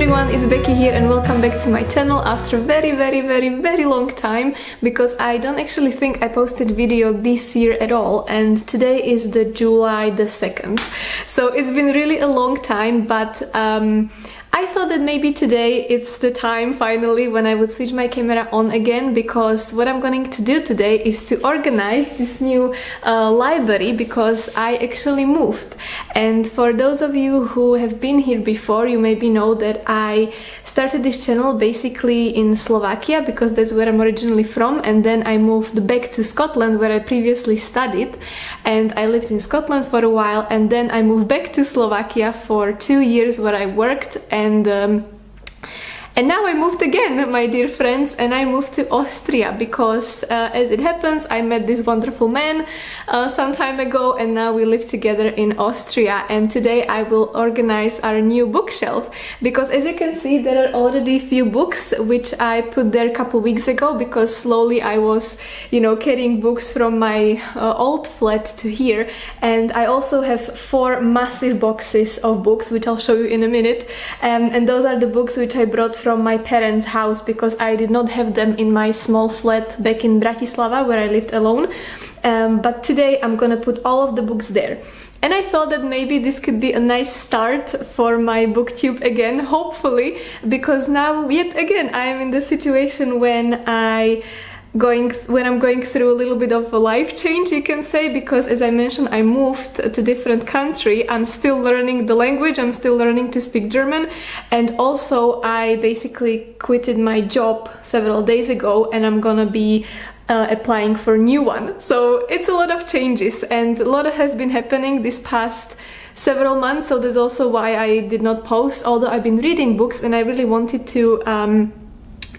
everyone, it's Becky here and welcome back to my channel after a very long time, because I don't actually think I posted video this year at all, and today is the July the 2nd. So it's been really a long time, but I thought that maybe today it's the time finally when I would switch my camera on again, because what I'm going to do today is to organize this new library, because I actually moved. And for those of you who have been here before, you maybe know that I started this channel basically in Slovakia, because that's where I'm originally from, and then I moved back to Scotland where I previously studied, and I lived in Scotland for a while, and then I moved back to Slovakia for 2 years where I worked, and now I moved again, my dear friends, and I moved to Austria because as it happens, I met this wonderful man some time ago, and now we live together in Austria. And today I will organize our new bookshelf, because as you can see, there are already a few books which I put there a couple weeks ago, because slowly I was, carrying books from my old flat to here. And I also have 4 massive boxes of books, which I'll show you in a minute, and those are the books which I brought from my parents' house, because I did not have them in my small flat back in Bratislava where I lived alone. But today I'm gonna put all of the books there. And I thought that maybe this could be a nice start for my booktube again, hopefully, because now yet again I am in the situation when I'm going through a little bit of a life change, you can say, because as I mentioned, I moved to a different country. I'm still learning the language, I'm still learning to speak German, and also I basically quitted my job several days ago, and I'm gonna be applying for a new one. So it's a lot of changes, and a lot has been happening this past several months, so that's also why I did not post, although I've been reading books and I really wanted to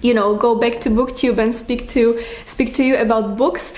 go back to booktube and speak to you about books,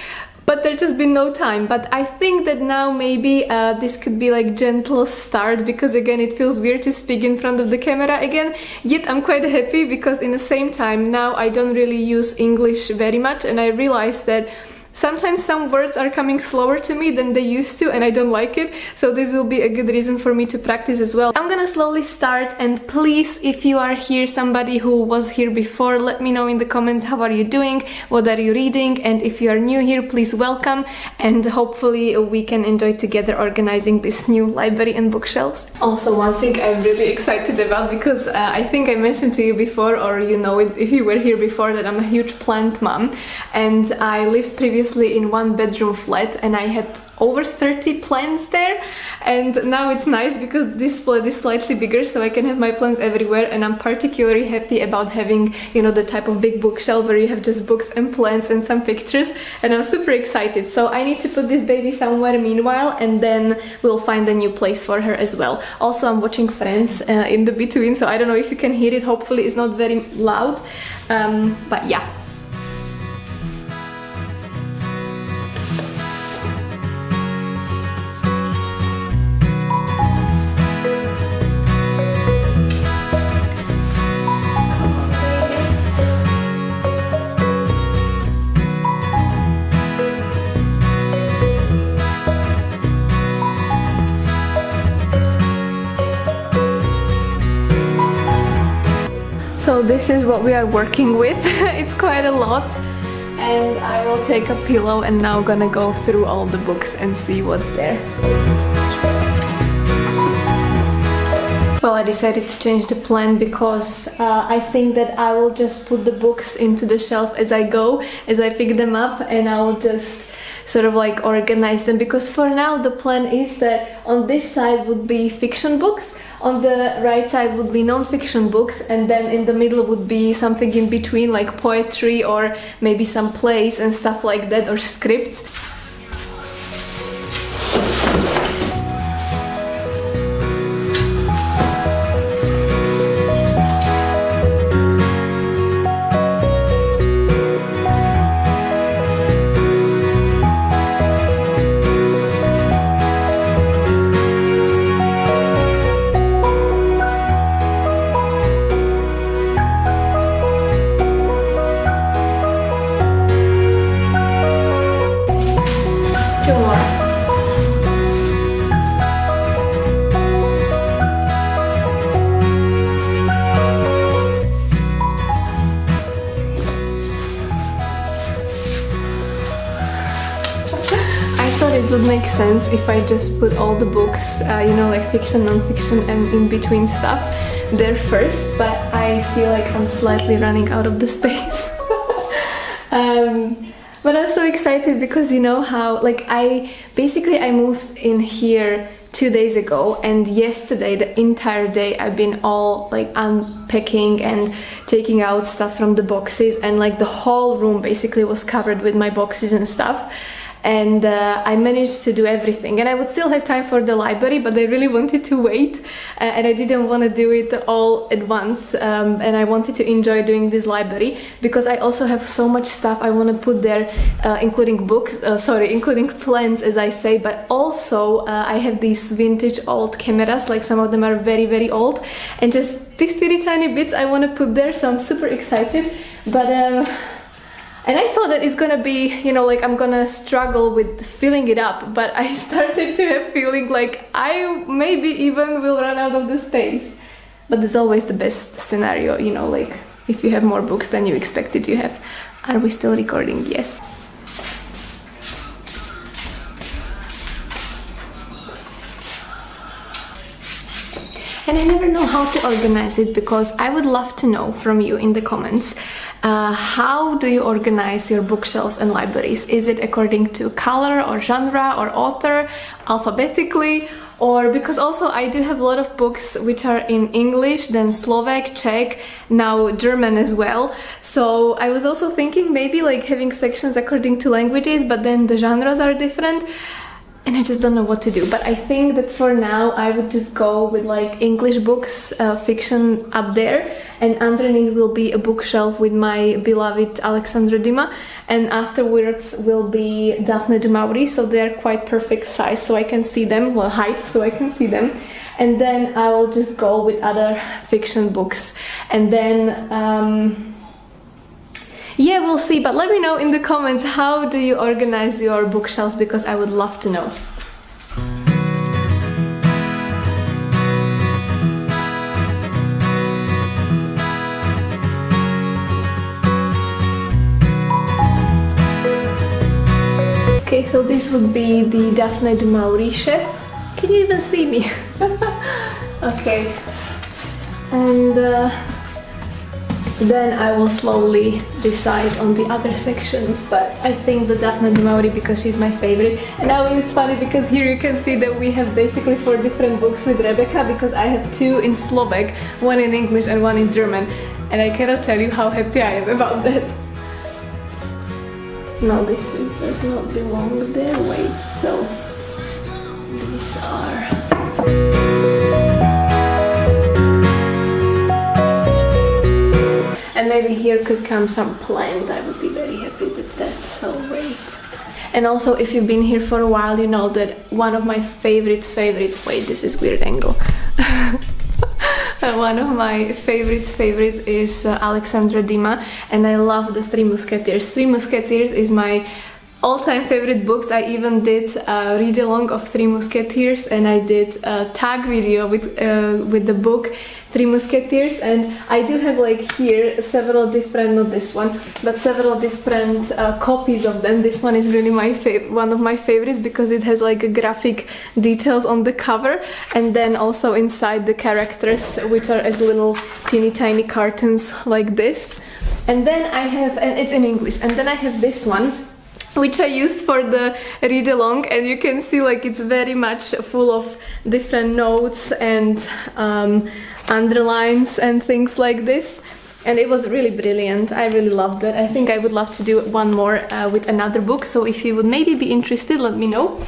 but there's just been no time. But I think that now maybe this could be like gentle start, because again it feels weird to speak in front of the camera again, yet I'm quite happy, because in the same time now I don't really use English very much, and I realized that sometimes some words are coming slower to me than they used to, and I don't like it. So this will be a good reason for me to practice as well. I'm gonna slowly start, and please, if you are here, somebody who was here before, let me know in the comments how are you doing, what are you reading, and if you are new here, please welcome, and hopefully we can enjoy together organizing this new library and bookshelves. Also, one thing I'm really excited about, because I think I mentioned to you before, or you know it if you were here before, that I'm a huge plant mom, and I lived previously in 1-bedroom flat, and I had over 30 plants there, and now it's nice because this flat is slightly bigger, so I can have my plants everywhere. And I'm particularly happy about having, the type of big bookshelf where you have just books and plants and some pictures, and I'm super excited. So I need to put this baby somewhere meanwhile, and then we'll find a new place for her as well. Also, I'm watching Friends in the between, so I don't know if you can hear it. Hopefully it's not very loud, but yeah. So this is what we are working with. It's quite a lot, and I will take a pillow and now gonna go through all the books and see what's there. Well, I decided to change the plan, because I think that I will just put the books into the shelf as I go, as I pick them up, and I'll just sort of like organize them, because for now the plan is that on this side would be fiction books, on the right side would be non-fiction books, and then in the middle would be something in between, like poetry or maybe some plays and stuff like that, or scripts. it would make sense if I just put all the books, you know, like fiction, non-fiction and in between stuff there first, but I feel like I'm slightly running out of the space. But I'm so excited because you know how, like, I moved in here 2 days ago, and yesterday the entire day I've been all like unpacking and taking out stuff from the boxes, and like the whole room basically was covered with my boxes and stuff. And I managed to do everything, and I would still have time for the library, but I really wanted to wait, and I didn't want to do it all at once, and I wanted to enjoy doing this library because I also have so much stuff I want to put there, including books, including plants, as I say, but also I have these vintage old cameras, like some of them are very, very old, and just these teeny tiny bits I want to put there, so I'm super excited. But and I thought that it's gonna be, you know, like I'm gonna struggle with filling it up, but I started to have feeling like I maybe even will run out of the space. But it's always the best scenario, you know, like if you have more books than you expected you have. Are we still recording? Yes. And I never know how to organize it, because I would love to know from you in the comments. How do you organize your bookshelves and libraries? Is it according to color or genre or author, alphabetically? Or because also I do have a lot of books which are in English, then Slovak, Czech, now German as well. So I was also thinking maybe like having sections according to languages, but then the genres are different. And I just don't know what to do. But I think that for now I would just go with like English books, fiction up there, and underneath will be a bookshelf with my beloved Alexandra Dima, and afterwards will be Daphne du Maurier, so they're quite perfect size so I can see them, well, height, so I can see them. And then I'll just go with other fiction books, and then yeah, we'll see, but let me know in the comments, how do you organize your bookshelves, because I would love to know. Okay, so this would be the Daphne du Maurier chef. Can you even see me? Okay, and then I will slowly decide on the other sections, but I think the Daphne du Maurier because she's my favorite. And now it's funny because here you can see that we have basically 4 different books with Rebecca, because I have 2 in Slovak, 1 in English and 1 in German, and I cannot tell you how happy I am about that. No, this does not belong there. Wait, so these are... And maybe here could come some plant. I would be very happy with that, so wait. And also, if you've been here for a while, you know that one of my favorite, wait, this is weird angle. One of my favorites is Alexandra Dima, and I love the Three Musketeers. Three Musketeers is my all-time favorite books. I even did a read-along of Three Musketeers, and I did a tag video with the book Three Musketeers, and I do have like here several different, not this one, but several different copies of them. This one is really one of my favorites because it has like graphic details on the cover, and then also inside the characters, which are as little teeny tiny cartoons like this. And then I have, and it's in English, and then I have this one, which I used for the read-along, and you can see like it's very much full of different notes and underlines and things like this, and it was really brilliant. I really loved it. I think I would love to do one more with another book, so if you would maybe be interested, let me know.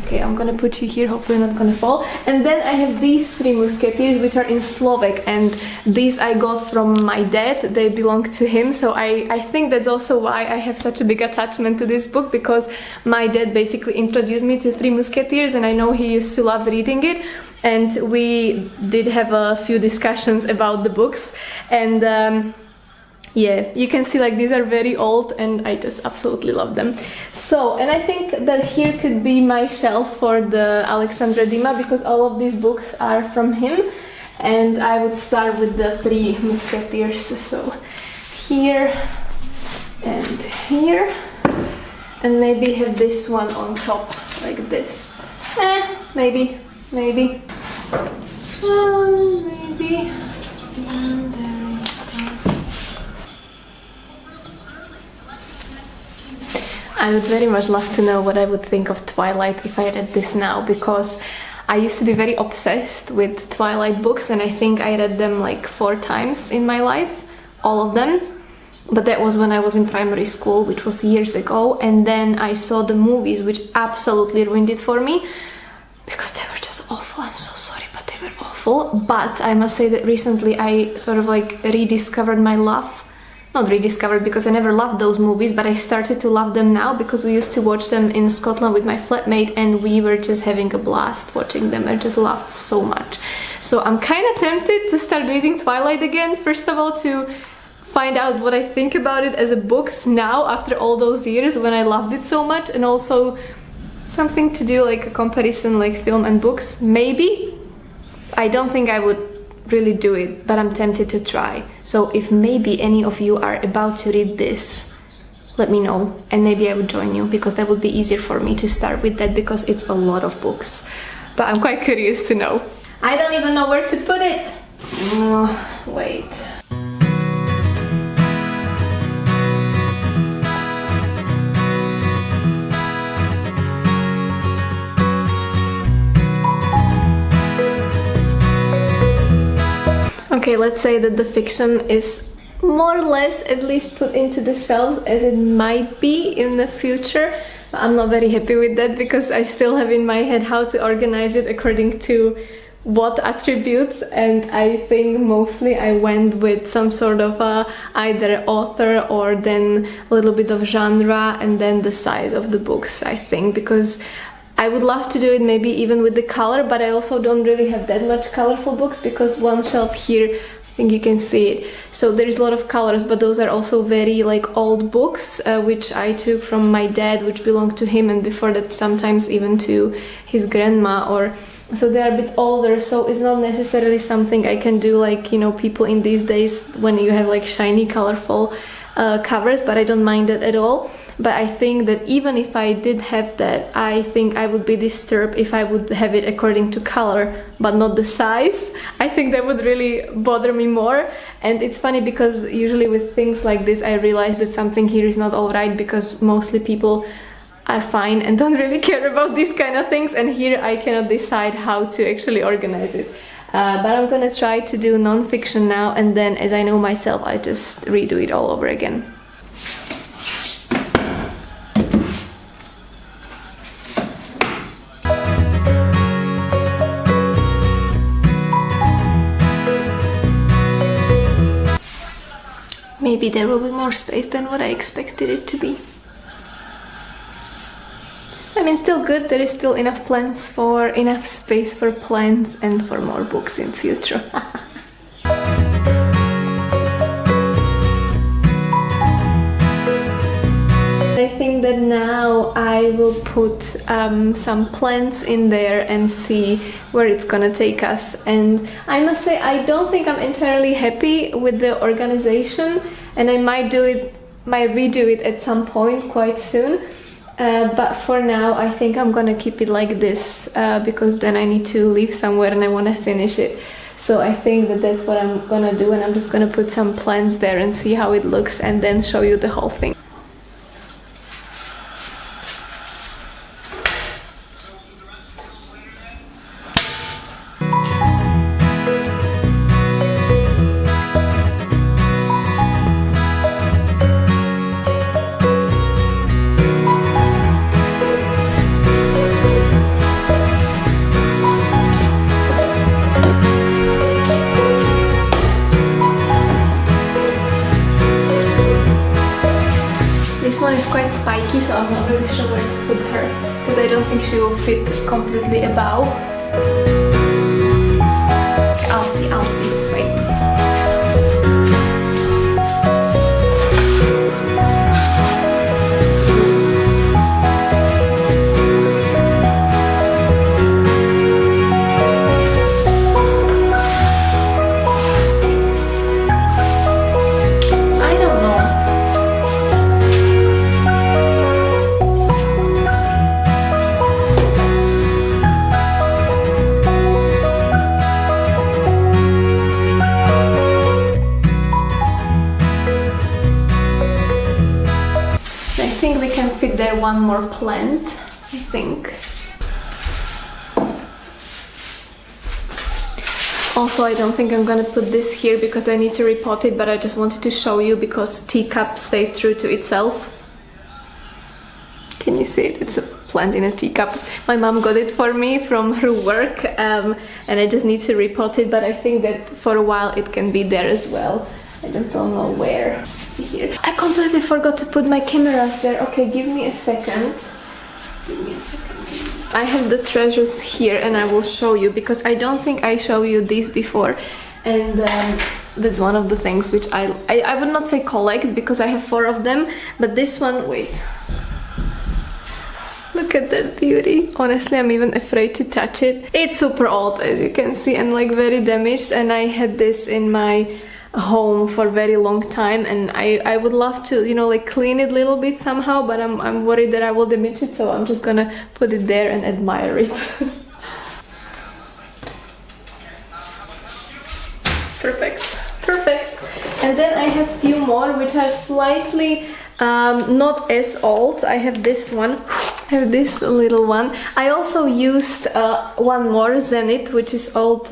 Okay, I'm gonna put you here, hopefully not gonna fall. And then I have these Three Musketeers, which are in Slovak, and these I got from my dad. They belong to him, so I think that's also why I have such a big attachment to this book, because my dad basically introduced me to Three Musketeers, and I know he used to love reading it, and we did have a few discussions about the books, and yeah, you can see like these are very old, and I just absolutely love them. So, and I think that here could be my shelf for the Alexandra Dima, because all of these books are from him, and I would start with the Three Musketeers. So here and here, and maybe have this one on top like this. Maybe. Maybe. I would very much love to know what I would think of Twilight if I read this now, because I used to be very obsessed with Twilight books, and I think I read them like 4 times in my life, all of them. But that was when I was in primary school, which was years ago, and then I saw the movies, which absolutely ruined it for me, because they were just awful. I'm so sorry, but they were awful. But I must say that recently I sort of like rediscovered my love. Not rediscovered, because I never loved those movies, but I started to love them now because we used to watch them in Scotland with my flatmate, and we were just having a blast watching them. I just loved so much. So I'm kind of tempted to start reading Twilight again. First of all, to find out what I think about it as a books now after all those years when I loved it so much, and also something to do like a comparison like film and books. Maybe. I don't think I would really do it, but I'm tempted to try. So if maybe any of you are about to read this, let me know, and maybe I would join you, because that would be easier for me to start with that, because it's a lot of books. But I'm quite curious to know. I don't even know where to put it. Wait. Okay, let's say that the fiction is more or less at least put into the shelves, as it might be in the future. But I'm not very happy with that, because I still have in my head how to organize it according to what attributes, and I think mostly I went with some sort of either author or then a little bit of genre, and then the size of the books, I think, because I would love to do it maybe even with the color, but I also don't really have that much colorful books, because one shelf here, I think you can see it, so there's a lot of colors, but those are also very like old books, which I took from my dad, which belonged to him, and before that sometimes even to his grandma, or so they're a bit older, so it's not necessarily something I can do like, you know, people in these days when you have like shiny colorful covers, but I don't mind it at all. But I think that even if I did have that, I think I would be disturbed if I would have it according to color but not the size. I think that would really bother me more. And it's funny, because usually with things like this I realize that something here is not all right, because mostly people are fine and don't really care about these kind of things, and here I cannot decide how to actually organize it. But I'm gonna try to do non-fiction now, and then as I know myself, I just redo it all over again. Maybe there will be more space than what I expected it to be. I mean, still good, there is still enough space for plants and for more books in future. I think that now I will put some plants in there and see where it's gonna take us. And I must say, I don't think I'm entirely happy with the organization, and I might redo it at some point quite soon. But for now, I think I'm gonna keep it like this, because then I need to leave somewhere and I want to finish it. So I think that that's what I'm gonna do, and I'm just gonna put some plants there and see how it looks, and then show you the whole thing. This one is quite spiky, so I'm not really sure where to put her, because I don't think she will fit completely above. I'll see, wait. one more plant, I think. Also, I don't think I'm gonna put this here because I need to repot it, but I just wanted to show you because Teacup stayed true to itself. Can you see it? It's a plant in a teacup. My mom got it for me from her work, and I just need to repot it, but I think that for a while it can be there as well. I just don't know where. Here. I completely forgot to put my cameras there. Okay, give me a second. Give me a second. I have the treasures here and I will show you because I don't think I showed you these before, and that's one of the things which I would not say collect because I have 4 of them, but this one, wait. Look at that beauty. Honestly, I'm even afraid to touch it. It's super old, as you can see, and like very damaged, and I had this in my home for a very long time, and I would love to, you know, like clean it a little bit somehow, but I'm worried that I will damage it, so I'm just gonna put it there and admire it. Perfect, perfect. And then I have few more which are slightly not as old. I have this one. I have this little one. I also used one more, Zenit, which is old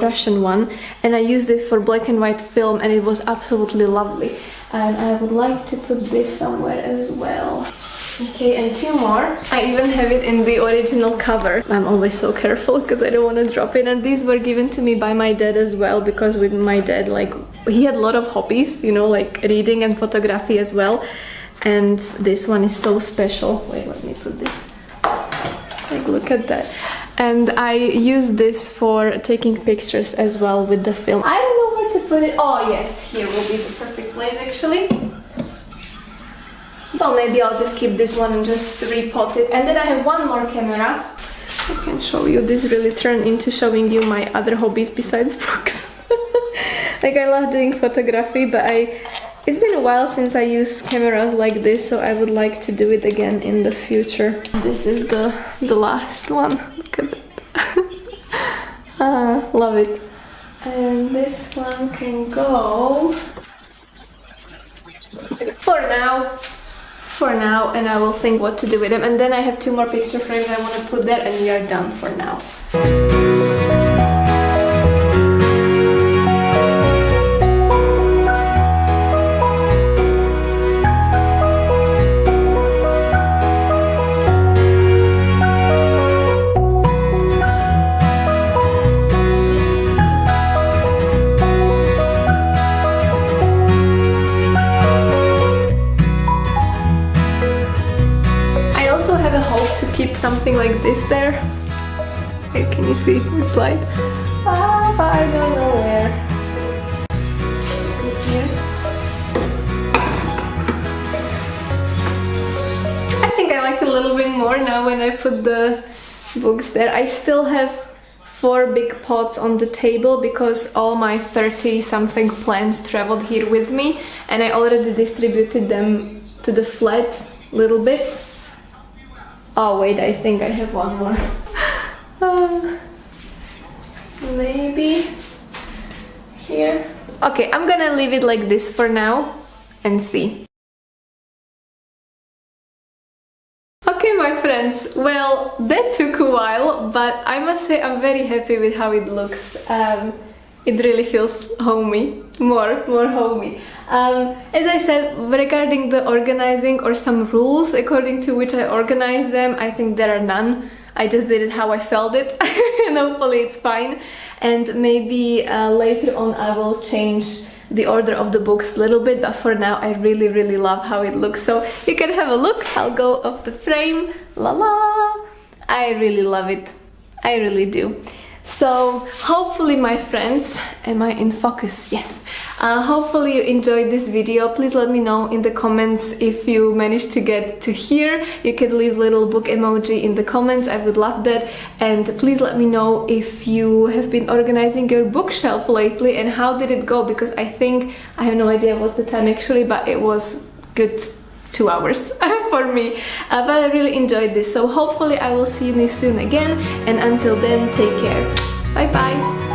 Russian one, and I used it for black and white film, and it was absolutely lovely. And I would like to put this somewhere as well. Okay, and 2 more. I even have it in the original cover. I'm always so careful because I don't want to drop it. And these were given to me by my dad as well, because with my dad, like, he had a lot of hobbies, you know, like reading and photography as well. And this one is so special. Wait, let me put this. Like, look at that. And I use this for taking pictures as well with the film. I don't know where to put it. Oh yes, here will be the perfect place actually. Well, maybe I'll just keep this one and just repot it. And then I have one more camera. I can show you. This really turned into showing you my other hobbies besides books. Like, I love doing photography, but it's been a while since I used cameras like this, so I would like to do it again in the future. This is the last one. Look at that. Love it. And this one can go for now, and I will think what to do with them. And then I have 2 more picture frames I want to put there, and we are done for now. Something like this there. Here, can you see? It's like, I don't know where. Here. I think I like it a little bit more now when I put the books there. I still have 4 big pots on the table because all my 30-something plants traveled here with me, and I already distributed them to the flat a little bit. Oh wait, I think I have one more. Maybe here. Okay, I'm gonna leave it like this for now and see. Okay, my friends, well, that took a while, but I must say I'm very happy with how it looks. It really feels homey, more homey. As I said, regarding the organizing or some rules according to which I organize them, I think there are none. I just did it how I felt it and hopefully it's fine. And maybe later on I will change the order of the books a little bit, but for now I really love how it looks. So you can have a look. I'll go off the frame. La la! I really love it. I really do. So hopefully, my friends, am I in focus? Yes. Hopefully you enjoyed this video. Please let me know in the comments if you managed to get to here. You can leave little book emoji in the comments. I would love that. And please let me know if you have been organizing your bookshelf lately and how did it go, because I think, I have no idea what's the time actually, but it was good 2 hours for me. But I really enjoyed this. So hopefully I will see you soon again, and until then, take care. Bye bye.